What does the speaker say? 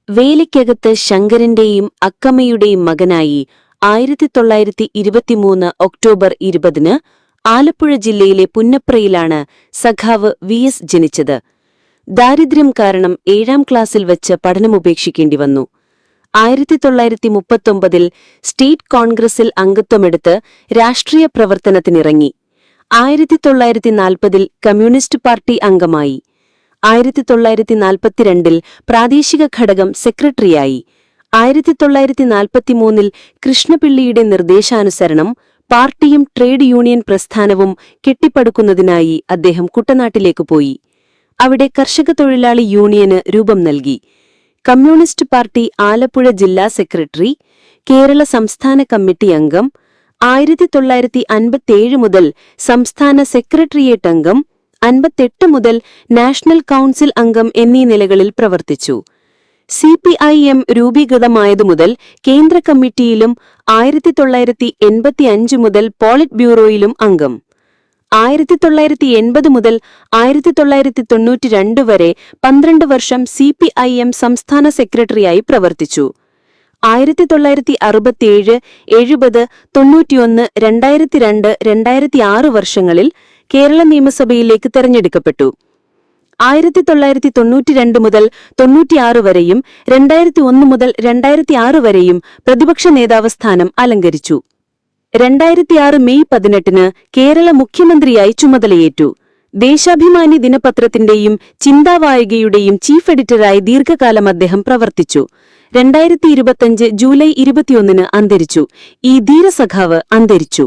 വേലിക്കകത്ത് ശങ്കരന്റെയും അക്കമ്മയുടെയും മകനായി 1923 ഒക്ടോബർ 20-ന് ആലപ്പുഴ ജില്ലയിലെ പുന്നപ്രയിലാണ് സഖാവ് വി.എസ്. ജനിച്ചത്. ദാരിദ്ര്യം കാരണം 7ാം ക്ലാസ്സിൽ വച്ച് പഠനമുപേക്ഷിക്കേണ്ടി വന്നു. 1939-ൽ സ്റ്റേറ്റ് കോൺഗ്രസിൽ അംഗത്വമെടുത്ത് രാഷ്ട്രീയ പ്രവർത്തനത്തിനിറങ്ങി. 1940-ൽ കമ്മ്യൂണിസ്റ്റ് പാർട്ടി അംഗമായി. 1942-ൽ പ്രാദേശിക ഘടകം സെക്രട്ടറിയായി. 1943-ൽ കൃഷ്ണപിള്ളിയുടെ നിർദ്ദേശാനുസരണം പാർട്ടിയും ട്രേഡ് യൂണിയൻ പ്രസ്ഥാനവും കെട്ടിപ്പടുക്കുന്നതിനായി അദ്ദേഹം കുട്ടനാട്ടിലേക്ക് പോയി. അവിടെ കർഷക തൊഴിലാളി യൂണിയന് രൂപം നൽകി. കമ്മ്യൂണിസ്റ്റ് പാർട്ടി ആലപ്പുഴ ജില്ലാ സെക്രട്ടറി, കേരള സംസ്ഥാന കമ്മിറ്റി അംഗം, 1957 മുതൽ സംസ്ഥാന സെക്രട്ടേറിയറ്റ് അംഗം, 58 മുതൽ നാഷണൽ കൗൺസിൽ അംഗം എന്നീ നിലകളിൽ പ്രവർത്തിച്ചു. CPIM രൂപീകൃതമായതുമുതൽ കേന്ദ്ര കമ്മിറ്റിയിലും 1985 മുതൽ പോളിറ്റ് ബ്യൂറോയിലും അംഗം. 1980 മുതൽ 1992 വരെ 12 വർഷം CPIM സംസ്ഥാന സെക്രട്ടറിയായി പ്രവർത്തിച്ചു. 1967, 70, 91, 2002, 2006 വർഷങ്ങളിൽ കേരള നിയമസഭയിലേക്ക് തെരഞ്ഞെടുക്കപ്പെട്ടു. 1992 മുതൽ 96 വരെയും 2001 മുതൽ 2006 വരെയും പ്രതിപക്ഷ നേതാവ് സ്ഥാനം അലങ്കരിച്ചു. 2006 മെയ് 18-ന് കേരള മുഖ്യമന്ത്രിയായി ചുമതലയേറ്റു. ദേശാഭിമാനി ദിനപത്രത്തിന്റെയും ചിന്താവായികയുടെയും ചീഫ് എഡിറ്ററായി ദീർഘകാലം അദ്ദേഹം പ്രവർത്തിച്ചു. 2025 ജൂലൈ 21-ന് അന്തരിച്ചു. ഈ ധീരസഖാവ് അന്തരിച്ചു.